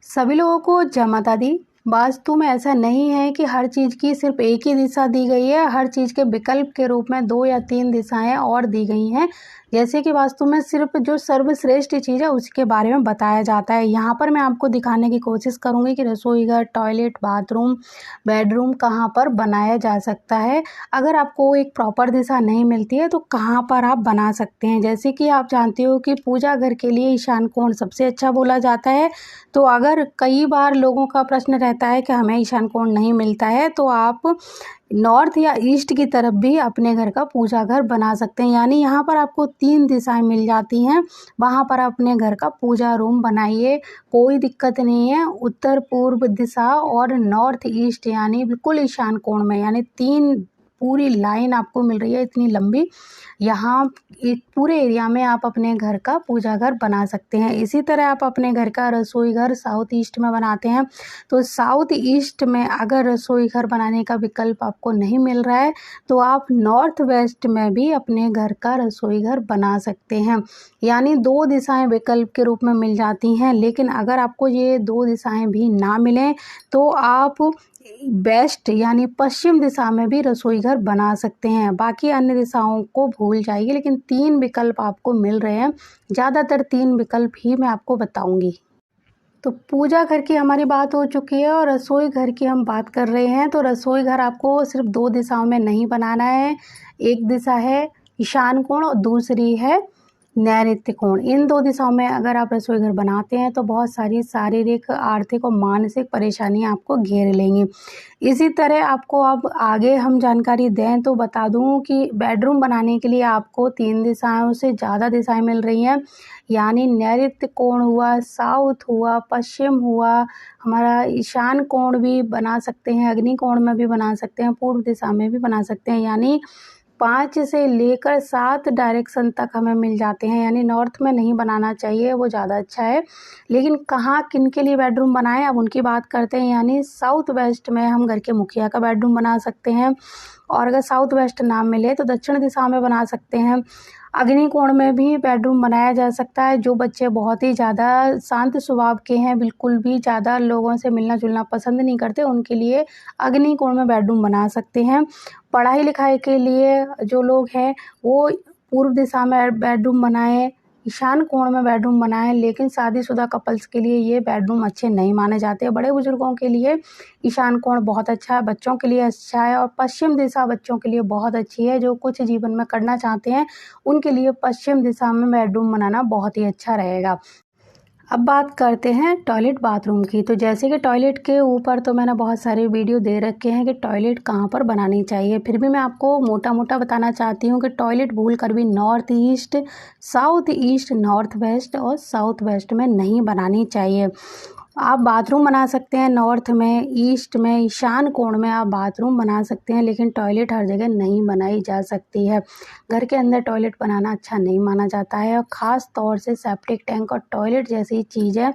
सभी लोगों को जय माता दी। वास्तु में ऐसा नहीं है कि हर चीज़ की सिर्फ एक ही दिशा दी गई है। हर चीज़ के विकल्प के रूप में 2 या 3 दिशाएं और दी गई हैं। जैसे कि वास्तु में सिर्फ जो सर्वश्रेष्ठ चीज़ है उसके बारे में बताया जाता है। यहाँ पर मैं आपको दिखाने की कोशिश करूँगी कि रसोई घर, टॉयलेट, बाथरूम, बेडरूम कहाँ पर बनाया जा सकता है। अगर आपको एक प्रॉपर दिशा नहीं मिलती है तो कहाँ पर आप बना सकते हैं। जैसे कि आप जानते हो कि पूजा घर के लिए ईशान कोण सबसे अच्छा बोला जाता है। तो अगर कई बार लोगों का प्रश्न रहता है कि हमें ईशान कोण नहीं मिलता है तो आप नॉर्थ या ईस्ट की तरफ भी अपने घर का पूजा घर बना सकते हैं। यानी यहाँ पर आपको 3 दिशाएं मिल जाती हैं, वहाँ पर अपने घर का पूजा रूम बनाइए, कोई दिक्कत नहीं है। उत्तर पूर्व दिशा और नॉर्थ ईस्ट यानी बिल्कुल ईशान कोण में, यानी 3 पूरी लाइन आपको मिल रही है इतनी लंबी। यहाँ एक पूरे एरिया में आप अपने घर का पूजा घर बना सकते हैं। इसी तरह आप अपने घर का रसोई घर साउथ ईस्ट में बनाते हैं तो साउथ ईस्ट में अगर रसोई घर बनाने का विकल्प आपको नहीं मिल रहा है तो आप नॉर्थ वेस्ट में भी अपने घर का रसोई घर बना सकते हैं। यानी 2 दिशाएं विकल्प के रूप में मिल जाती हैं। लेकिन अगर आपको ये 2 दिशाएं भी ना मिलें तो आप वेस्ट यानी पश्चिम दिशा में भी रसोई घर बना सकते हैं। बाकी अन्य दिशाओं को भूल जाइए, लेकिन 3 विकल्प आपको मिल रहे हैं। ज़्यादातर 3 विकल्प ही मैं आपको बताऊंगी। तो पूजा घर की हमारी बात हो चुकी है और रसोई घर की हम बात कर रहे हैं। तो रसोई घर आपको सिर्फ 2 दिशाओं में नहीं बनाना है। एक दिशा है ईशान कोण और दूसरी है नैऋत्य कोण। इन 2 दिशाओं में अगर आप रसोई घर बनाते हैं तो बहुत सारी शारीरिक, आर्थिक और मानसिक परेशानियां आपको घेर लेंगी। इसी तरह आपको अब आगे हम जानकारी दें तो बता दूं कि बेडरूम बनाने के लिए आपको 3 दिशाओं से ज़्यादा दिशाएं मिल रही हैं। यानी नैऋत्य कोण हुआ, साउथ हुआ, पश्चिम हुआ, हमारा ईशान कोण भी बना सकते हैं, अग्नि कोण में भी बना सकते हैं, पूर्व दिशा में भी बना सकते हैं। यानी 5 से लेकर 7 डायरेक्शन तक हमें मिल जाते हैं। यानी नॉर्थ में नहीं बनाना चाहिए, वो ज़्यादा अच्छा है। लेकिन कहाँ किन के लिए बेडरूम बनाएं अब उनकी बात करते हैं। यानी साउथ वेस्ट में हम घर के मुखिया का बेडरूम बना सकते हैं, और अगर साउथ वेस्ट ना मिले तो दक्षिण दिशा में बना सकते हैं। अग्नि कोण में भी बेडरूम बनाया जा सकता है। जो बच्चे बहुत ही ज़्यादा शांत स्वभाव के हैं, बिल्कुल भी ज़्यादा लोगों से मिलना जुलना पसंद नहीं करते, उनके लिए अग्नि कोण में बेडरूम बना सकते हैं। पढ़ाई लिखाई के लिए जो लोग हैं वो पूर्व दिशा में बेडरूम बनाएं, ईशान कोण में बेडरूम बनाएं। लेकिन शादीशुदा कपल्स के लिए ये बेडरूम अच्छे नहीं माने जाते। बड़े बुजुर्गों के लिए ईशान कोण बहुत अच्छा है, बच्चों के लिए अच्छा है, और पश्चिम दिशा बच्चों के लिए बहुत अच्छी है। जो कुछ जीवन में करना चाहते हैं उनके लिए पश्चिम दिशा में बेडरूम बनाना बहुत ही अच्छा रहेगा। अब बात करते हैं टॉयलेट बाथरूम की। तो जैसे कि टॉयलेट के ऊपर तो मैंने बहुत सारे वीडियो दे रखे हैं कि टॉयलेट कहाँ पर बनानी चाहिए। फिर भी मैं आपको मोटा मोटा बताना चाहती हूँ कि टॉयलेट भूल कर भी north east, south east, north west और साउथ वेस्ट में नहीं बनानी चाहिए। आप बाथरूम बना सकते हैं नॉर्थ में, ईस्ट में, ईशान कोण में आप बाथरूम बना सकते हैं, लेकिन टॉयलेट हर जगह नहीं बनाई जा सकती है। घर के अंदर टॉयलेट बनाना अच्छा नहीं माना जाता है, और ख़ास तौर से सेप्टिक टैंक और टॉयलेट जैसी चीज़ें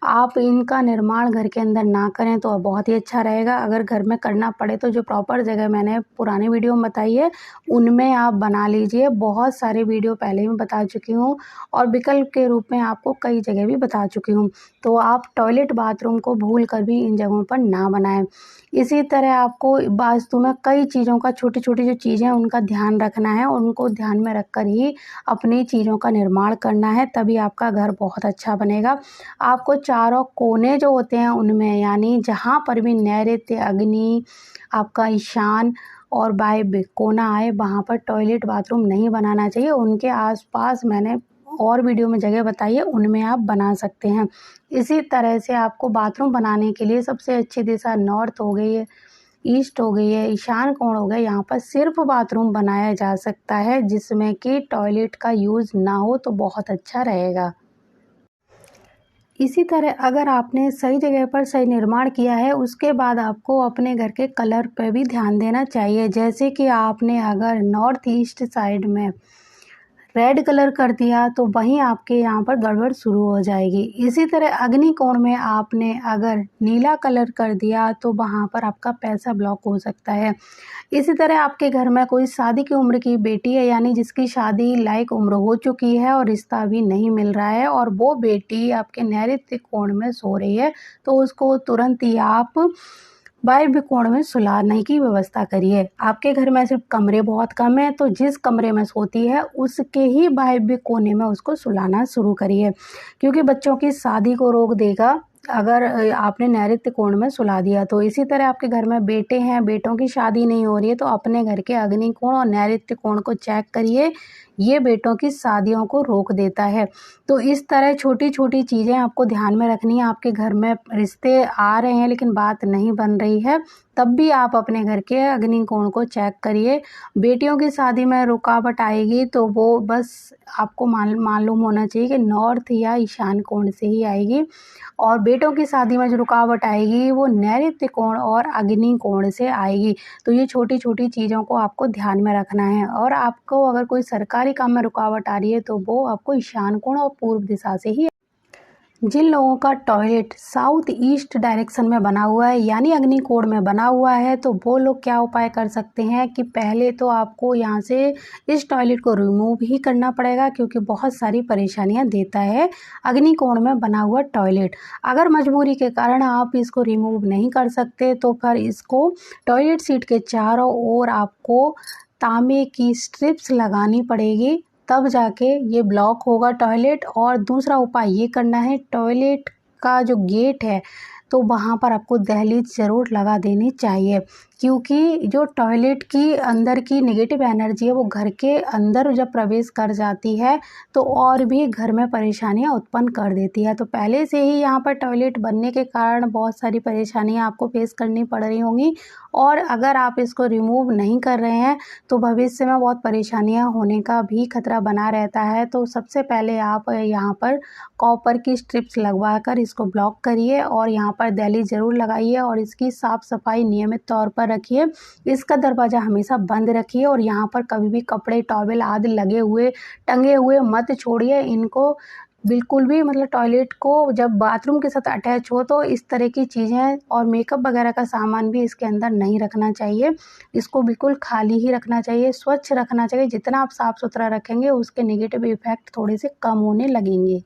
आप इनका निर्माण घर के अंदर ना करें तो बहुत ही अच्छा रहेगा। अगर घर में करना पड़े तो जो प्रॉपर जगह मैंने पुराने वीडियो में बताई है उनमें आप बना लीजिए। बहुत सारे वीडियो पहले ही मैं बता चुकी हूँ और विकल्प के रूप में आपको कई जगह भी बता चुकी हूँ। तो आप टॉयलेट बाथरूम को भूल कर भी इन जगहों पर ना बनाएं। इसी तरह आपको वास्तु में कई चीज़ों का, छोटी छोटी जो चीज़ें हैं उनका ध्यान रखना है, और उनको ध्यान में रखकर ही अपनी चीज़ों का निर्माण करना है, तभी आपका घर बहुत अच्छा बनेगा। आपको चारों कोने जो होते हैं उनमें, यानी जहाँ पर भी नैऋत्य, अग्नि, आपका ईशान और वायव्य कोना आए वहाँ पर टॉयलेट बाथरूम नहीं बनाना चाहिए। उनके आसपास मैंने और वीडियो में जगह बताई है, उनमें आप बना सकते हैं। इसी तरह से आपको बाथरूम बनाने के लिए सबसे अच्छी दिशा नॉर्थ हो गई है, ईस्ट हो गई है, ईशान कोण हो गया। यहाँ पर सिर्फ बाथरूम बनाया जा सकता है जिसमें कि टॉयलेट का यूज़ ना हो तो बहुत अच्छा रहेगा। इसी तरह अगर आपने सही जगह पर सही निर्माण किया है उसके बाद आपको अपने घर के कलर पे भी ध्यान देना चाहिए। जैसे कि आपने अगर नॉर्थ ईस्ट साइड में रेड कलर कर दिया तो वहीं आपके यहाँ पर गड़बड़ शुरू हो जाएगी। इसी तरह अग्निकोण में आपने अगर नीला कलर कर दिया तो वहाँ पर आपका पैसा ब्लॉक हो सकता है। इसी तरह आपके घर में कोई शादी की उम्र की बेटी है, यानी जिसकी शादी लायक उम्र हो चुकी है और रिश्ता अभी नहीं मिल रहा है, और वो बेटी आपके नैऋत्य कोण में सो रही है, तो उसको तुरंत ही आप वायव्य कोण में सुलाने की व्यवस्था करिए। आपके घर में सिर्फ कमरे बहुत कम है, तो जिस कमरे में सोती है उसके ही वायव्य कोने में उसको सुलाना शुरू करिए, क्योंकि बच्चों की शादी को रोक देगा अगर आपने नैऋत्य कोण में सुला दिया तो। इसी तरह आपके घर में बेटे हैं, बेटों की शादी नहीं हो रही है, तो अपने घर के अग्नि कोण और नैऋत्य कोण को चेक करिए, ये बेटों की शादियों को रोक देता है। तो इस तरह छोटी छोटी चीज़ें आपको ध्यान में रखनी है। आपके घर में रिश्ते आ रहे हैं लेकिन बात नहीं बन रही है, तब भी आप अपने घर के अग्नि कोण को चेक करिए। बेटियों की शादी में रुकावट आएगी तो वो बस आपको मालूम होना चाहिए कि नॉर्थ या ईशान कोण से ही आएगी, और बेटों की शादी में जो रुकावट आएगी वो नैऋत्य कोण और अग्नि कोण से आएगी। तो ये छोटी छोटी चीज़ों को आपको ध्यान में रखना है। और आपको अगर कोई सरकारी काम में रुकावट आ रही है तो वो आपको ईशान कोण और पूर्व दिशा से ही। जिन लोगों का टॉयलेट साउथ ईस्ट डायरेक्शन में बना हुआ है, यानी अग्निकोण में बना हुआ है, तो वो लोग क्या उपाय कर सकते हैं कि पहले तो आपको यहाँ से इस टॉयलेट को रिमूव ही करना पड़ेगा, क्योंकि बहुत सारी परेशानियाँ देता है अग्निकोण में बना हुआ टॉयलेट। अगर मजबूरी के कारण आप इसको रिमूव नहीं कर सकते तो फिर इसको टॉयलेट सीट के चारों ओर आपको तांबे की स्ट्रिप्स लगानी पड़ेगी, तब जाके ये ब्लॉक होगा टॉयलेट। और दूसरा उपाय ये करना है, टॉयलेट का जो गेट है तो वहाँ पर आपको दहलीज ज़रूर लगा देनी चाहिए, क्योंकि जो टॉयलेट की अंदर की नेगेटिव एनर्जी है वो घर के अंदर जब प्रवेश कर जाती है तो और भी घर में परेशानियाँ उत्पन्न कर देती है। तो पहले से ही यहाँ पर टॉयलेट बनने के कारण बहुत सारी परेशानियाँ आपको फेस करनी पड़ रही होंगी, और अगर आप इसको रिमूव नहीं कर रहे हैं तो भविष्य में बहुत परेशानियाँ होने का भी खतरा बना रहता है। तो सबसे पहले आप यहाँ पर कॉपर की स्ट्रिप्स लगवा कर इसको ब्लॉक करिए, और यहाँ पर दहलीज ज़रूर लगाइए, और इसकी साफ़ सफाई नियमित तौर पर रखिए। इसका दरवाज़ा हमेशा बंद रखिए, और यहाँ पर कभी भी कपड़े टॉवेल आदि लगे हुए टंगे हुए मत छोड़िए। इनको बिल्कुल भी, मतलब टॉयलेट को जब बाथरूम के साथ अटैच हो तो इस तरह की चीज़ें और मेकअप वगैरह का सामान भी इसके अंदर नहीं रखना चाहिए। इसको बिल्कुल खाली ही रखना चाहिए, स्वच्छ रखना चाहिए। जितना आप साफ़ सुथरा रखेंगे उसके नेगेटिव इफ़ेक्ट थोड़े से कम होने लगेंगे।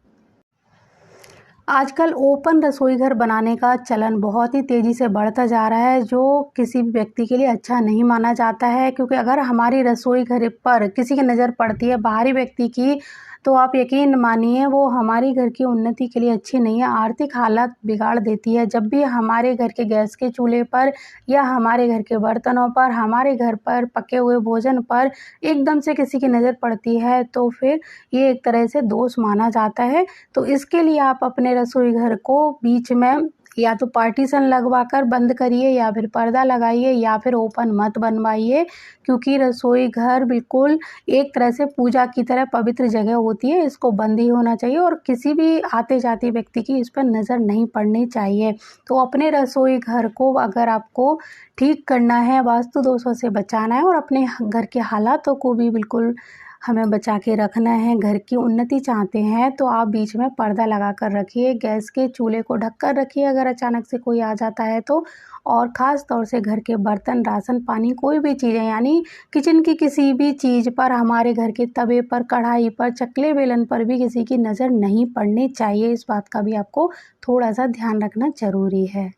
आजकल ओपन रसोई घर बनाने का चलन बहुत ही तेज़ी से बढ़ता जा रहा है, जो किसी भी व्यक्ति के लिए अच्छा नहीं माना जाता है, क्योंकि अगर हमारी रसोई घर पर किसी की नज़र पड़ती है बाहरी व्यक्ति की, तो आप यकीन मानिए वो हमारी घर की उन्नति के लिए अच्छी नहीं है, आर्थिक हालत बिगाड़ देती है। जब भी हमारे घर के गैस के चूल्हे पर या हमारे घर के बर्तनों पर, हमारे घर पर पके हुए भोजन पर एकदम से किसी की नज़र पड़ती है तो फिर ये एक तरह से दोष माना जाता है। तो इसके लिए आप अपने रसोई घर को बीच में या तो पार्टीशन लगवा कर बंद करिए, या फिर पर्दा लगाइए, या फिर ओपन मत बनवाइए, क्योंकि रसोई घर बिल्कुल एक तरह से पूजा की तरह पवित्र जगह होती है। इसको बंद ही होना चाहिए, और किसी भी आते जाते व्यक्ति की इस पर नज़र नहीं पड़नी चाहिए। तो अपने रसोई घर को अगर आपको ठीक करना है, वास्तु दोषों से बचाना है, और अपने घर के हालातों को भी बिल्कुल हमें बचा के रखना है, घर की उन्नति चाहते हैं, तो आप बीच में पर्दा लगा कर रखिए। गैस के चूल्हे को ढक कर रखिए अगर अचानक से कोई आ जाता है तो। और ख़ास तौर से घर के बर्तन, राशन पानी, कोई भी चीज़ें, यानी किचन की किसी भी चीज़ पर, हमारे घर के तवे पर, कढ़ाई पर, चकले बेलन पर भी किसी की नज़र नहीं पड़नी चाहिए। इस बात का भी आपको थोड़ा सा ध्यान रखना ज़रूरी है।